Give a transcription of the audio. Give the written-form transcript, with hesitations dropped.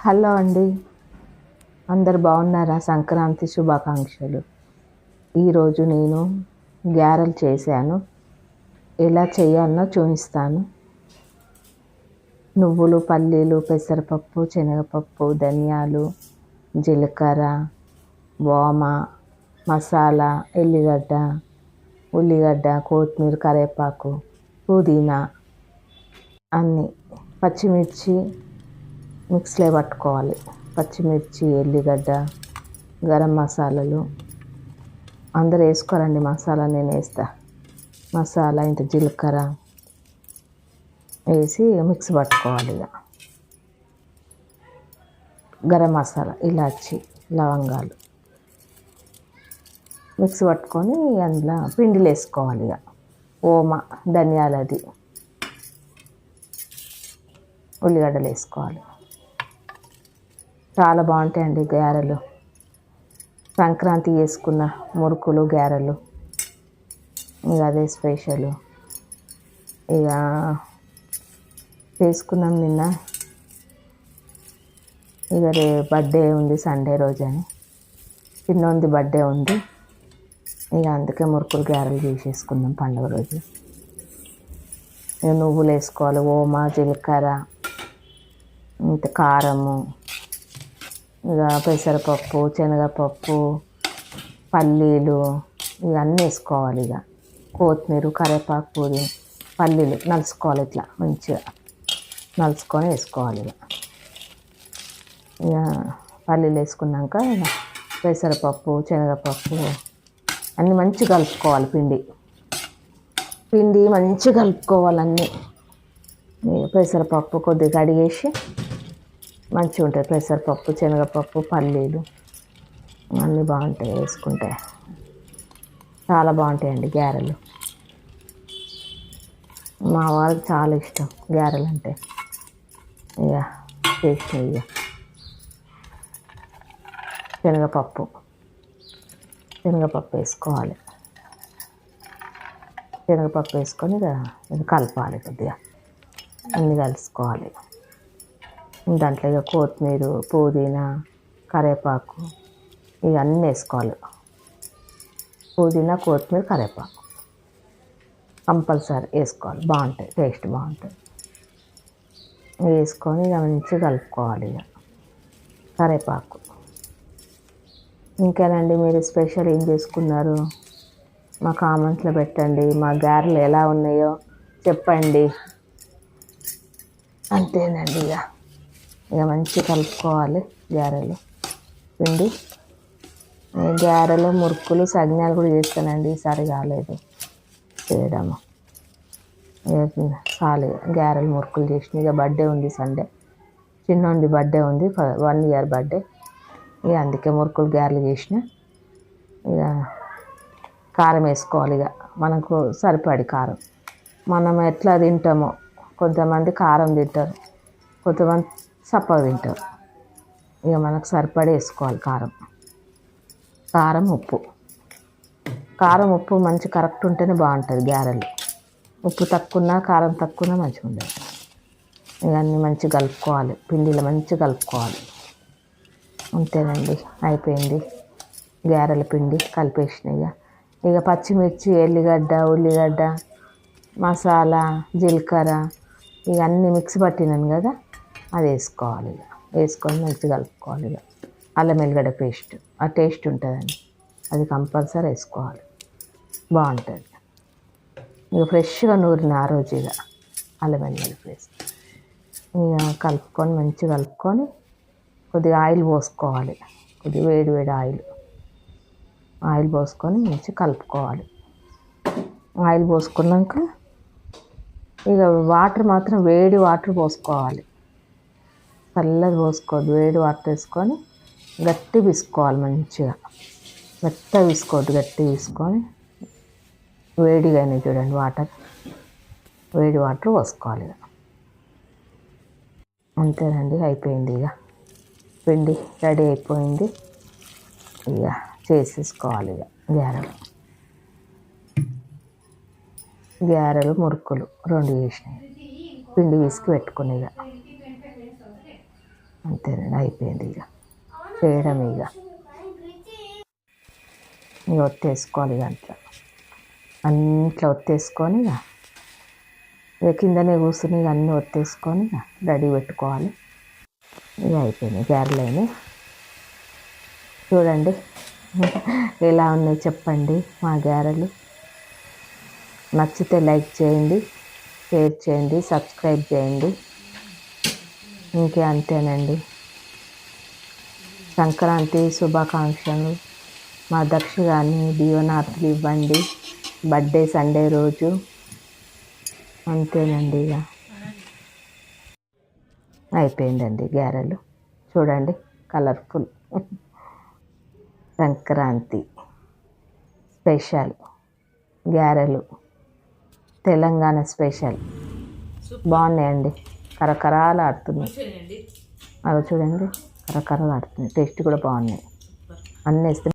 Hello అండి. అందరు బాగున్నారా? సంక్రాంతి శుభాకాంక్షలు. ఈరోజు నేను గారెలు చేశాను. ఎలా చేయాలో చూపిస్తాను. నువ్వులు, పల్లీలు, పెసరపప్పు, శనగపప్పు, ధనియాలు, జీలకర్ర, వామ, మసాలా, ఉల్లిగడ్డ, కొత్తిమీర, కరివేపాకు, పుదీనా అన్నీ, పచ్చిమిర్చి మిక్సీలో పట్టుకోవాలి. పచ్చిమిర్చి, ఎల్లిగడ్డ, గరం మసాలాలు అందరూ వేసుకోరండి. మసాలా నేను వేస్తా. మసాలా ఇంత జీలకర్ర వేసి మిక్సీ పట్టుకోవాలి. ఇక గరం మసాలా, ఇలాచి, లవంగాలు మిక్సీ పట్టుకొని అందులో పిండిలు వేసుకోవాలి. ఇక ఓమ, ధనియాలది, ఉల్లిగడ్డలు వేసుకోవాలి. చాలా బాగుంటాయండి గారెలు. సంక్రాంతి చేసుకున్న మురుకులు, గారెలు ఇక అదే స్పెషల్. ఇక చేసుకున్నాం నిన్న. ఇక బర్త్డే ఉంది సండే రోజు అని, చిన్నోంది బర్త్డే ఉంది. ఇక అందుకే మురుకులు, గారెలు చేసేసుకున్నాం పండుగ రోజు. ఇక నువ్వులు వేసుకోవాలి, ఓమ, జీలకర్ర, ఇంత కారము, ఇక పెసరపప్పు, శనగపప్పు, పల్లీలు ఇవన్నీ వేసుకోవాలి. ఇక కొత్తిమీర, కరివేపాకు, పుదీనా, పల్లీలు నలుసుకోవాలి. ఇట్లా మంచిగా నలుసుకొని వేసుకోవాలి. ఇక పల్లీలు వేసుకున్నాక ఇక పెసరపప్పు, శనగపప్పు అన్నీ మంచిగా కలుపుకోవాలి. పిండి మంచిగా కలుపుకోవాలి అన్నీ. పెసరపప్పు కొద్దిగా కడిగేసి మంచిగా ఉంటుంది. పెసరపప్పు, శనగపప్పు, పల్లీలు అన్నీ బాగుంటాయి వేసుకుంటే. చాలా బాగుంటాయండి గారెలు. మా వాళ్ళకి చాలా ఇష్టం గారెలు అంటే. ఇక చేసిన ఇక శనగపప్పు వేసుకోవాలి. శనగపప్పు వేసుకొని ఇక కలపాలి. కొద్దిగా అన్నీ కలుసుకోవాలి. దాంట్లో ఇక కొత్తిమీర, పుదీనా, కరివేపాకు ఇవన్నీ వేసుకోవాలి. పుదీనా, కొత్తిమీర, కరివేపాకు కంపల్సరీ వేసుకోవాలి. బాగుంటాయి, టేస్ట్ బాగుంటుంది. వేసుకొని ఇక మంచిగా కలుపుకోవాలి. ఇక కరివేపాకు. ఇంకేనండి, మీరు స్పెషల్ ఏం చేసుకున్నారు? మా కామెంట్లో పెట్టండి. మా గారెలు ఎలా ఉన్నాయో చెప్పండి. అంతేనండి. ఇక మంచిగా కలుపుకోవాలి గారెలు పిండి. గారెలు, మురుకులు, సగ్నాలు కూడా చేస్తానండి. ఈసారి కాలేదు చేయడము. చాలు గారెలు, మురుకులు చేసిన. ఇక బర్త్డే ఉంది సండే, చిన్నోంది బర్త్డే ఉంది, 1 year బర్త్డే. ఇక అందుకే మురుకులు, గారెలు చేసిన. ఇక కారం వేసుకోవాలి. ఇక మనకు సరిపడి కారం మనం ఎట్లా తింటామో. కొంతమంది కారం తింటారు, కొంతమంది చప్పగా తింటారు. ఇక మనకు సరిపడి వేసుకోవాలి కారం, ఉప్పు మంచి కరెక్ట్ ఉంటేనే బాగుంటుంది గారెలు. ఉప్పు తక్కువ, కారం తక్కువ మంచిగా ఉండదు. ఇక అన్నీ మంచిగా కలుపుకోవాలి. పిండిలో మంచిగా కలుపుకోవాలి. అంతేనండి, అయిపోయింది. గారెల పిండి కలిపేసిన. ఇక పచ్చిమిర్చి, ఎల్లిగడ్డ, ఉల్లిగడ్డ, మసాలా, జీలకర్ర ఇవన్నీ మిక్సీ పట్టినాను కదా, అది వేసుకోవాలి. ఇక వేసుకొని మంచిగా కలుపుకోవాలి. ఇక అల్లం ఎల్లిగడ్డ పేస్ట్, ఆ టేస్ట్ ఉంటుందండి, అది కంపల్సరీ వేసుకోవాలి. బాగుంటుంది. ఇక ఫ్రెష్గా నూరిన ఆ రోజు ఇక అల్లం ఎల్లిగడ్డ పేస్ట్ ఇక కలుపుకొని మంచిగా కలుపుకొని కొద్దిగా ఆయిల్ పోసుకోవాలి. కొద్దిగా వేడి ఆయిల్ పోసుకొని మంచిగా కలుపుకోవాలి. ఆయిల్ పోసుకున్నాక ఇక వాటర్ మాత్రం వేడి వాటర్ పోసుకోవాలి. చల్లది పోసుకోవద్దు. వేడి వాటర్ వేసుకొని గట్టి పిసుకోవాలి. మంచిగా మెత్తగా పిసుకోవద్దు, గట్టి తీసుకొని వేడిగా అయినాయి చూడండి వేడి వాటర్ పోసుకోవాలి. ఇక అంతేనండి, అయిపోయింది. ఇక పిండి రెడీ అయిపోయింది. ఇక చేసేసుకోవాలి. ఇక గారెలు, మురుకులు 2 చేసినాయి. పిండి పిసికి పెట్టుకుని ఇక అంతేనండి, అయిపోయింది ఇక చేయడం. ఇక ఒత్తేసుకోవాలి. ఇక అంట్లో ఒత్తేసుకొని ఇక కిందనే కూర్చుని ఇక అన్నీ ఒత్తేసుకొని ఇక రెడీ పెట్టుకోవాలి. ఇక అయిపోయినాయి గారెలైనవి. చూడండి ఎలా ఉన్నాయి చెప్పండి మా గారెలు. నచ్చితే లైక్ చేయండి, షేర్ చేయండి, సబ్స్క్రైబ్ చేయండి. ఇంకే అంతేనండి. సంక్రాంతి శుభాకాంక్షలు. మా దక్ష గారిని దీవెనార్తులు ఇవ్వండి బర్త్డే సండే రోజు. అంతేనండి, ఇక అయిపోయిందండి గారెలు. చూడండి కలర్ఫుల్ సంక్రాంతి స్పెషల్ గారెలు, తెలంగాణ స్పెషల్. బాగున్నాయండి, కరకరాలు ఆడుతున్నాయి. అవి చూడండి కరకరాలు ఆడుతున్నాయి. టేస్ట్ కూడా బాగున్నాయి. అన్నీ వేస్తే